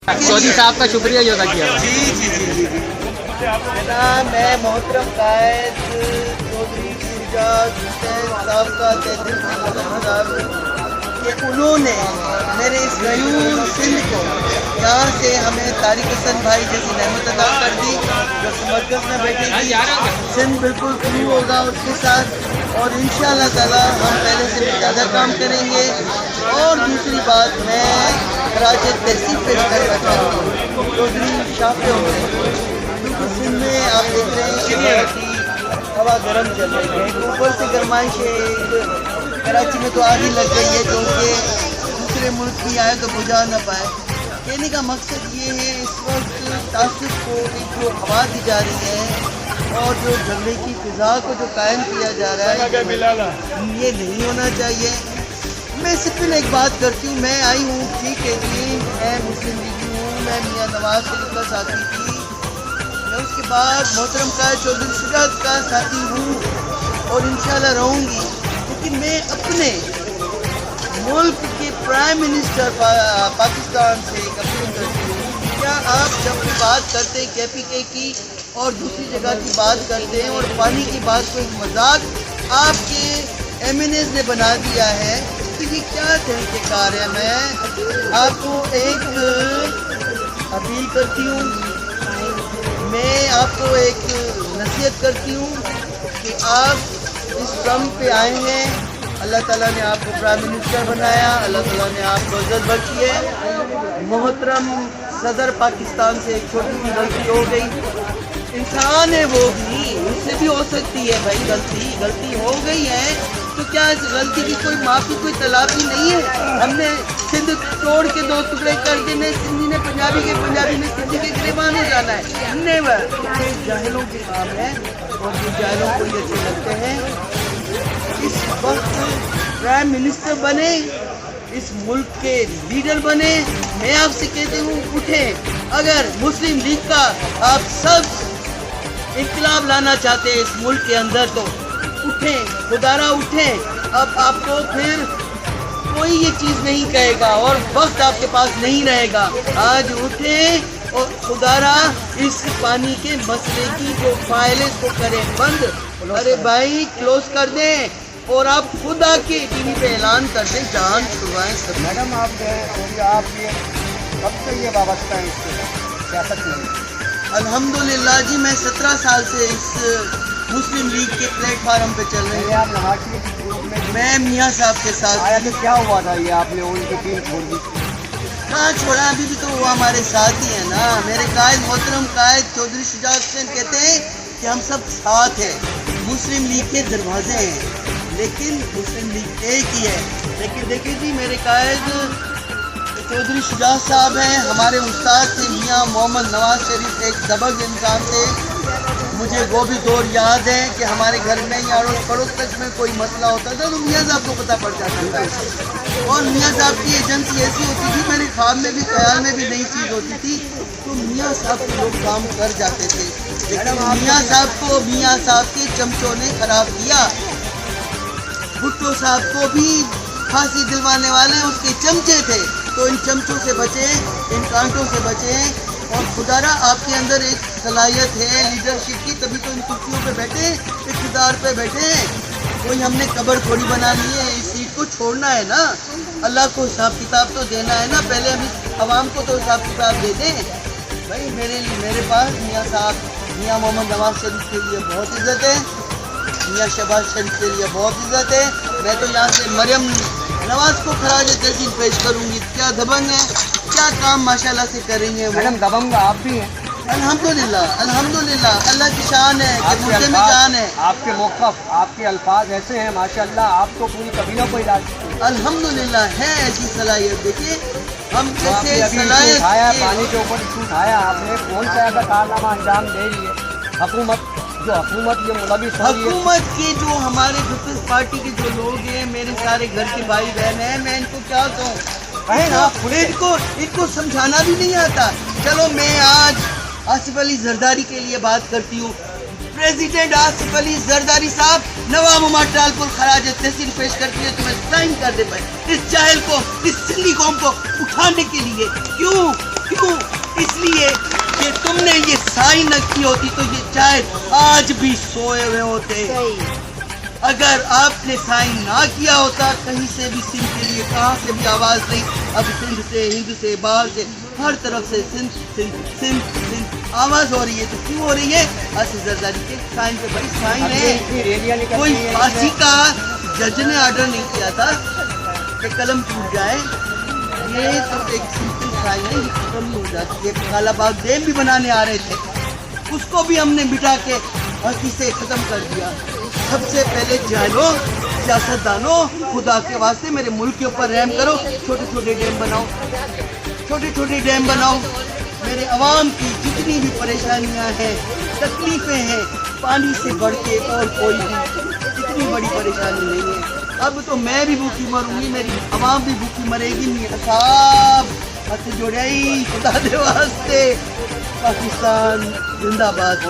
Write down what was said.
चौधरी साहब का शुक्रिया अदा किया। जी जनाब, मैं मोहतरम कायद चौधरी शुजात हुसैन साहब का तहे दिल से शुक्रिया कि उन्होंने मेरे इस गयूर सिंध को यहाँ से हमें तारिक हसन भाई जैसी रहमत अदा कर दी जो मरकज़ में बैठेगी। सिंध बिल्कुल फ्री होगा उसके साथ और इंशाअल्लाह ताला हम पहले से भी ज़्यादा काम करेंगे। और दूसरी बात, मैं खराज तहसीन पेश करना चाहता हूँ चौधरी शाह क्योंकि सिंध में आप देख रहे हैं कि हवा गर्म चल रही है, ऊपर से गर्माइश है। कराची में तो आग ही लग गई है, जो कि दूसरे मुल्क की आए तो बुझा न पाए। कहने का मकसद ये है, इस वक्त तासुस को एक जो हवा दी जा रही है और जो झगड़े की फिजा को जो कायम किया जा रहा है, ये नहीं होना चाहिए। मैं सिर्फ एक बात करती हूँ, मैं आई हूँ ठीक है जी, मैं मुस्लिम लीगी हूँ, मैं मियाँ नवाज शरीफ का साथी थी, मैं उसके बाद मोहतरम का चौधरी शुजात का साथी हूँ और इंशाल्लाह रहूँगी, क्योंकि मैं अपने मुल्क के प्राइम मिनिस्टर पाकिस्तान से एक अपील करती हूँ। क्या आप जब भी बात करते हैं KPK की और दूसरी जगह की बात करते हैं और पानी की बात को एक मजाक आपके MNAs ने बना दिया है, तो ये क्या तरीक़ेकार है। मैं आपको एक अपील करती हूँ, मैं आपको एक नसीहत करती हूँ कि आप इस दम पे आए हैं, अल्लाह ताला ने आपको प्राइम मिनिस्टर बनाया, अल्लाह ताला ने आपको इज़्ज़त बख्शी है। मोहतरम सदर पाकिस्तान से एक छोटी सी गलती हो गई, इंसान है वो भी, उससे भी हो सकती है भाई, गलती हो गई है, तो क्या इस गलती की कोई माफ़ी, कोई तलाफी नहीं है। हमने सिंध तोड़ के दो टुकड़े कर देने, सिंधी ने पंजाबी के, पंजाबी ने सिंधी के गिरबान हो जाना है, नेवर। ये जाहिलों के काम है और ये जाहिलों को ये अच्छे लगते हैं। इस वक्त प्राइम मिनिस्टर बने, इस मुल्क के लीडर बने, मैं आपसे कहती हूँ उठें। अगर मुस्लिम लीग का आप सब इनकलाब लाना चाहते हैं इस मुल्क के अंदर, तो उठें, खुदारा उठें। अब आपको फिर कोई ये चीज़ नहीं कहेगा और वक्त आपके पास नहीं रहेगा। आज उठें और खुदारा इस पानी के मसले की जो फाइलें को करें बंद। अरे भाई क्लोज कर दें और आप खुद आके टीवी पे ऐलान कर दें, जान छुड़वाएं सब। मैडम आप ये कब से ये वाबस्ता है इससे सियासत में? अल्हम्दुलिल्लाह जी, मैं 17 साल से इस मुस्लिम लीग के प्लेटफार्म पे चल रहे हैं। आप नवाज़ी के ग्रुप में मैं मियाँ साहब के साथ आया तो क्या हुआ था, ये आपने उनकी टीम छोड़ दी? कहाँ छोड़ा, अभी भी तो वो हमारे साथ ही है ना। मेरे कायद मोहतरम कायद चौधरी शुजात हुसैन कहते हैं कि हम सब साथ हैं, मुस्लिम लीग के दरवाजे हैं, लेकिन मुस्लिम लीग एक ही है। लेकिन देखिए जी, मेरे कायद चौधरी शुजात साहब हैं, हमारे उस्ताद थे मियाँ मोहम्मद नवाज शरीफ, एक दबंग इंसान थे। मुझे वो भी दौर याद है कि हमारे घर में या अड़ोस पड़ोस तक में कोई मसला होता था तो मियाँ साहब को पता पड़ जाता था, और मियाँ साहब की एजेंसी ऐसी होती थी, मेरे ख्वाब में भी ख्याल में भी नई चीज़ होती थी, तो मियाँ साहब के लोग काम कर जाते थे। लेकिन मियाँ साहब को मियाँ साहब के चमचों ने खराब किया। भुट्टो साहब को भी फांसी दिलवाने वाले उसके चमचे थे, तो इन चमचों से बचे, इन कांटों से बचे। और खुदारा आपके अंदर एक सलाहियत है लीडरशिप की, तभी तो इन कुर्सियों पे बैठे, इक़्तिदार पे बैठे। कोई हमने कब्र थोड़ी बना ली है, इस सीट को छोड़ना है ना, अल्लाह को हिसाब किताब तो देना है ना। पहले हम इस अवाम को तो हिसाब किताब दे दें भाई। मेरे पास मियाँ साहब, मियाँ मोहम्मद नवाज शरीफ के लिए बहुत इज़्ज़त है, मियाँ शहबाज शरीफ के लिए बहुत इज़्ज़त है। मैं तो यहाँ से मरियम नवाज को खराज तहसीन पेश करूँगी, क्या दबंग है, क्या काम माशाल्लाह से कर रही हैं वो। मैडम दबंग आप भी हैं? अल्हम्दुलिल्लाह अल्हम्दुलिल्लाह, अल्लाह की शान है कि मुझे में जान है। आपके मौक़िफ़, आपके अल्फाज ऐसे हैं माशाल्लाह, आप तो पूरी कभी ना कोई इलाज। अल्हम्दुलिल्लाह है ऐसी सलाहियत। देखिए हम कैसे सलाहियत पानी के ऊपर उठाया आपने, कौन सा ऐसा कारनामा अंजाम दे रही है हुकूमत, जो हुकूमत ये मुलविस हो रही है। हुकूमत के जो हमारे पीपल्स पार्टी के जो लोग हैं, मेरे सारे घर के भाई बहन हैं, मैं इनको क्या कहूँ, इनको समझाना भी नहीं आता। चलो मैं आज आसिफ अली जरदारी के लिए बात करती हूँ। प्रेसिडेंट आसिफ अली जरदारी साहब, नवाब उमर टालपुर खराज तहसील पेश करती है, तुम्हें साइन कर दे पाए इस जाहिल को, इस सिंधी कौम को उठाने के लिए। क्यों رسائی نہ کی ہوتی تو یہ شاید آج بھی سوئے ہوئے ہوتے. اگر آپ نے سائن نہ کیا ہوتا کہیں سے بھی سندھ کے لیے کہاں سے بھی آواز نہیں. اب سندھ سے ہند سے باہر سے ہر طرف سے سندھ سندھ سندھ سندھ آواز ہو رہی ہے. تو کیوں ہو رہی ہے؟ اسد زرداری کے سائن پہ. بھائی سائن ہے, کوئی پھانسی کا جج نے آرڈر نہیں کیا تھا کہ قلم ٹوٹ جائے. یہ تو ایک سمپل سائن ہے, یہ ختم ہو جاتی ہے. کالا باغ ڈیم بھی بنانے آ رہے تھے, اس کو بھی ہم نے بٹا کے ہنسی سے ختم کر دیا. سب سے پہلے جاہلوں, سیاستدانوں, خدا کے واسطے میرے ملک کے اوپر رحم کرو. چھوٹے چھوٹے ڈیم بناؤ, چھوٹے چھوٹے ڈیم بناؤ. میرے عوام کی جتنی بھی پریشانیاں ہیں, تکلیفیں ہیں, پانی سے بڑھ کے اور کوئی بھی اتنی بڑی پریشانی نہیں ہے. اب تو میں بھی بھوکی مروں گی, میری عوام بھی بھوکی مرے گی. میرا صاحب ہاتھ جوڑائی خدا دے واسطے. پاکستان زندہ باد.